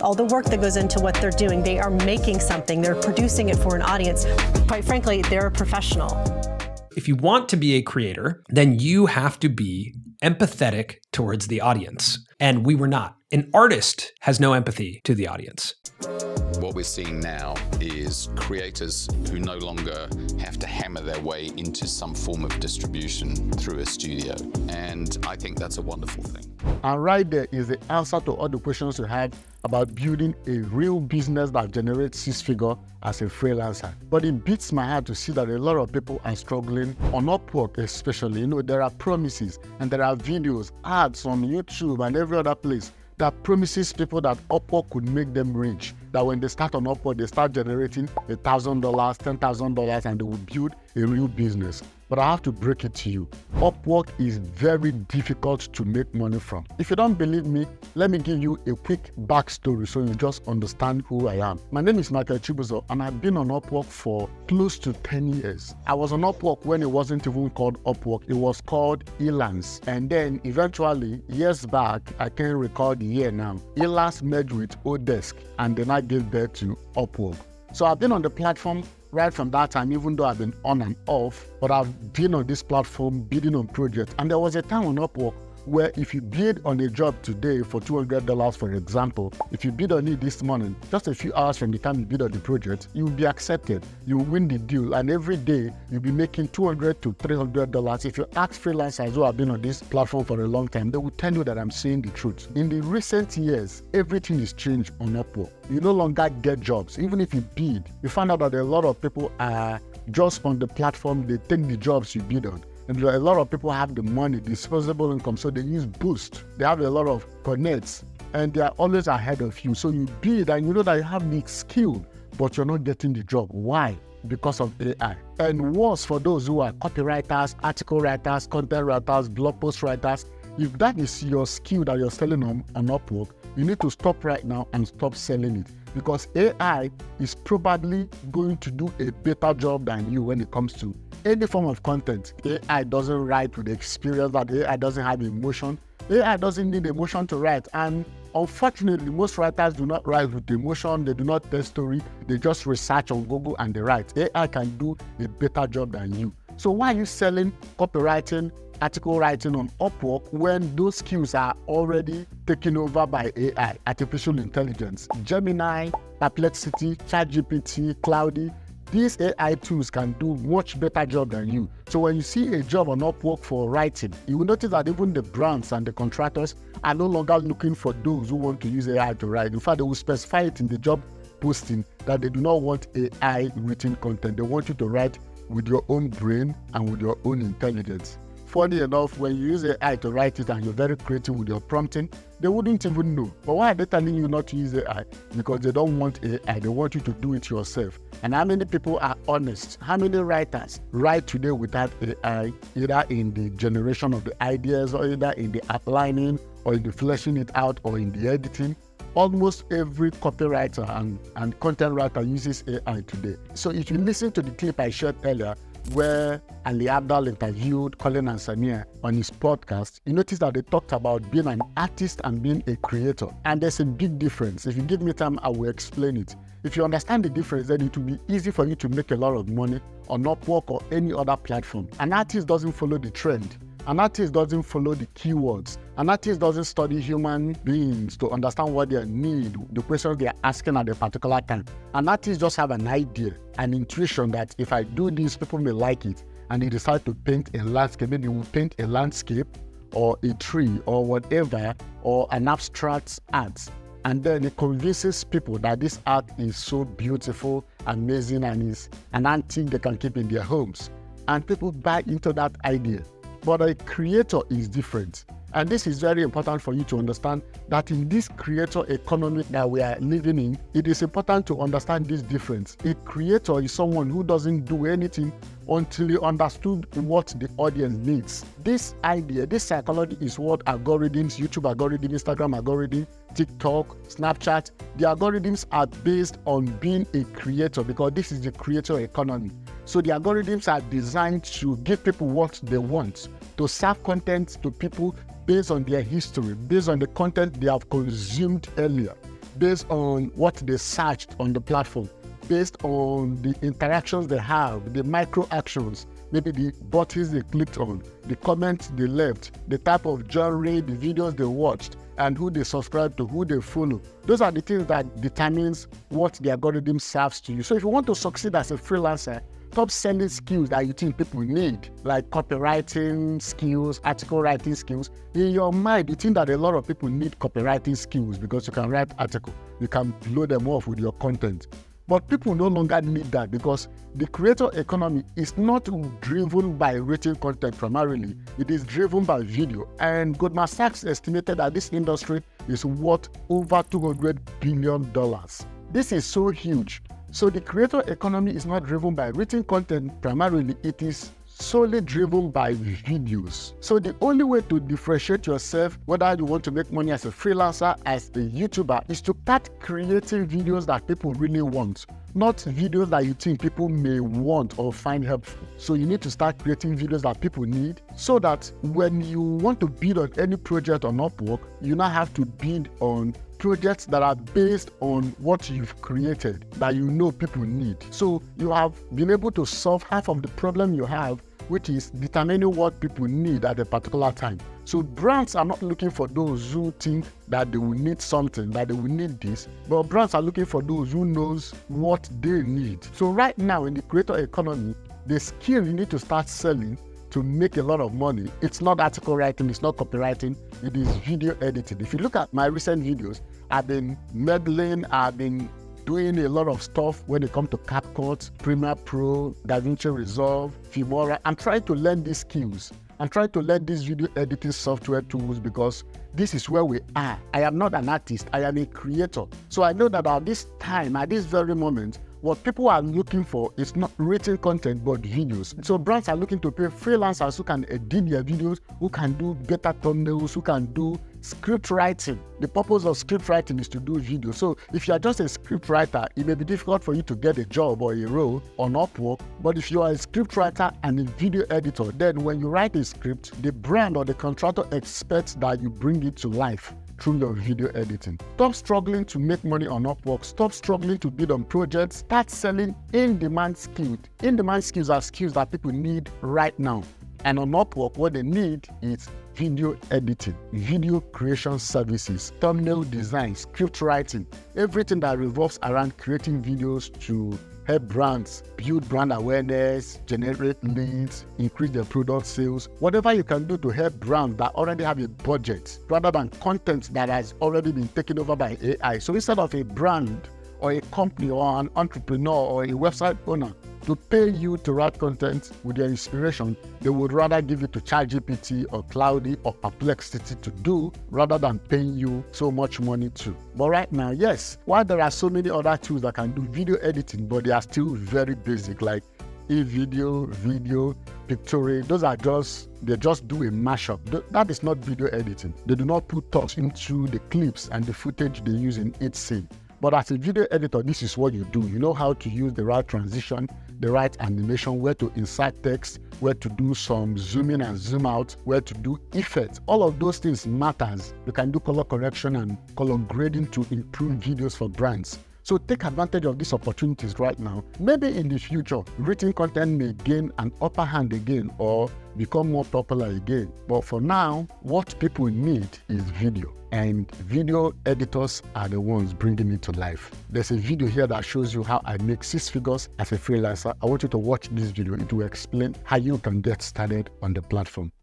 all the work that goes into what they're doing. They are making something, they're producing it for an audience. Quite frankly, they're a professional. If you want to be a creator, then you have to be empathetic towards the audience. And we were not. An artist has no empathy to the audience. What we're seeing now is creators who no longer have to hammer their way into some form of distribution through a studio. And I think that's a wonderful thing. And right there is the answer to all the questions you had about building a real business that generates six-figure as a freelancer. But it beats my heart to see that a lot of people are struggling on Upwork especially. You know, there are promises and there are videos, ads on YouTube and every other place that promises people that Upwork could make them rich. That when they start on Upwork, they start generating $1,000, $10,000, and they will build a real business. But I have to break it to you. Upwork is very difficult to make money from. If you don't believe me, let me give you a quick backstory so you just understand who I am. My name is Michael Chibuzo, and I've been on Upwork for close to 10 years. I was on Upwork when it wasn't even called Upwork. It was called Elance. And then eventually, years back, I can't recall the year now, Elance merged with Odesk, and then I gave birth to Upwork. So I've been on the platform right from that time, even though I've been on and off, but I've been on this platform bidding on projects. And there was a time on Upwork where if you bid on a job today for $200, for example, if you bid on it this morning, just a few hours from the time you bid on the project, you will be accepted. You will win the deal, and every day you'll be making $200 to $300. If you ask freelancers who have been on this platform for a long time, they will tell you that I'm saying the truth. In the recent years, everything is changed on Upwork. You no longer get jobs. Even if you bid, you find out that a lot of people are just on the platform, they take the jobs you bid on. And a lot of people have the money, disposable income, so they use Boost. They have a lot of connects, and they are always ahead of you. So you bid, and you know that you have the skill, but you're not getting the job. Why? Because of AI. And worse for those who are copywriters, article writers, content writers, blog post writers. If that is your skill that you're selling on Upwork, you need to stop right now and stop selling it, because AI is probably going to do a better job than you when it comes to any form of content. AI doesn't write with experience, that AI doesn't have emotion. AI doesn't need emotion to write. And unfortunately, most writers do not write with emotion. They do not tell story. They just research on Google and they write. AI can do a better job than you. So why are you selling copywriting, article writing on Upwork when those skills are already taken over by AI, artificial intelligence? Gemini, Perplexity, ChatGPT, Cloudy, these AI tools can do much better job than you. So when you see a job on Upwork for writing, you will notice that even the brands and the contractors are no longer looking for those who want to use AI to write. In fact, they will specify it in the job posting that they do not want AI written content. They want you to write with your own brain and with your own intelligence. Funny enough, when you use AI to write it and you're very creative with your prompting, they wouldn't even know. But why are they telling you not to use AI? Because they don't want AI. They want you to do it yourself. And how many people are honest? How many writers write today without AI, either in the generation of the ideas, or either in the outlining, or in the fleshing it out, or in the editing? Almost every copywriter and content writer uses AI today. So if you listen to the clip I shared earlier, where Ali Abdal interviewed Colin and Samir on his podcast, you notice that they talked about being an artist and being a creator. And there's a big difference. If you give me time, I will explain it. If you understand the difference, then it will be easy for you to make a lot of money on Upwork or any other platform. An artist doesn't follow the trend. An artist doesn't follow the keywords. An artist doesn't study human beings to understand what they need, the questions they are asking at a particular time. An artist just have an idea, an intuition that if I do this, people may like it. And they decide to paint a landscape. Maybe they will paint a landscape or a tree or whatever, or an abstract art. And then it convinces people that this art is so beautiful, amazing, and is an antique they can keep in their homes. And people buy into that idea. But a creator is different. And this is very important for you to understand that in this creator economy that we are living in, it is important to understand this difference. A creator is someone who doesn't do anything until he understood what the audience needs. This idea, this psychology is what algorithms, YouTube algorithm, Instagram algorithm, TikTok, Snapchat, the algorithms are based on being a creator, because this is the creator economy. So the algorithms are designed to give people what they want, to serve content to people based on their history, based on the content they have consumed earlier. based on what they searched on the platform, based on the interactions they have, the micro actions, maybe the buttons they clicked on, the comments they left, the type of genre, the videos they watched, and who they subscribe to, who they follow. Those are the things that determines what the algorithm serves to you. So if you want to succeed as a freelancer, stop selling skills that you think people need, like copywriting skills, article writing skills. In your mind, you think that a lot of people need copywriting skills because you can write articles, you can blow them off with your content. But people no longer need that because the creator economy is not driven by written content primarily. It is driven by video. And Goldman Sachs estimated that this industry is worth over $200 billion. This is so huge. So the creator economy is not driven by written content primarily. It is solely driven by videos. So the only way to differentiate yourself, whether you want to make money as a freelancer, as a YouTuber, is to start creating videos that people really want, not videos that you think people may want or find helpful. So you need to start creating videos that people need so that when you want to bid on any project on Upwork, you now have to bid on projects that are based on what you've created that you know people need. So you have been able to solve half of the problem you have, which is determining what people need at a particular time. So brands are not looking for those who think that they will need something, that they will need this, but brands are looking for those who knows what they need. So right now in the creator economy, the skill you need to start selling to make a lot of money, it's not article writing, it's not copywriting, it is video editing. If you look at my recent videos, I've been meddling, I've been doing a lot of stuff when it comes to CapCut, Premiere Pro, DaVinci Resolve, Filmora. I'm trying to learn these skills. I'm trying to learn these video editing software tools because this is where we are. I am not an artist, I am a creator. So I know that at this time, at this very moment, what people are looking for is not written content, but videos. So brands are looking to pay freelancers who can edit their videos, who can do better thumbnails, who can do script writing. The purpose of script writing is to do video. So if you are just a script writer, it may be difficult for you to get a job or a role on Upwork. But if you are a script writer and a video editor, then when you write a script, the brand or the contractor expects that you bring it to life through your video editing. Stop struggling to make money on Upwork. Stop struggling to bid on projects. Start selling in-demand skills. In-demand skills are skills that people need right now. And on Upwork, what they need is video editing, video creation services, thumbnail design, script writing, everything that revolves around creating videos to help brands build brand awareness, generate leads, increase their product sales, whatever you can do to help brands that already have a budget rather than content that has already been taken over by AI. So instead of a brand or a company or an entrepreneur or a website owner to pay you to write content with their inspiration, they would rather give it to ChatGPT or Cloudy or Perplexity to do rather than paying you so much money to. But right now, yes, while there are so many other tools that can do video editing, but they are still very basic, like e-video, video, pictorial, they just do a mashup. That is not video editing. They do not put thoughts into the clips and the footage they use in each scene. But as a video editor, this is what you do. You know how to use the right transition, the right animation, where to insert text, where to do some zoom in and zoom out, where to do effects. All of those things matters. You can do color correction and color grading to improve videos for brands. So take advantage of these opportunities right now. Maybe in the future, written content may gain an upper hand again or become more popular again. But for now, what people need is video. And video editors are the ones bringing it to life. There's a video here that shows you how I make 6 figures as a freelancer. I want you to watch this video. It will explain how you can get started on the platform.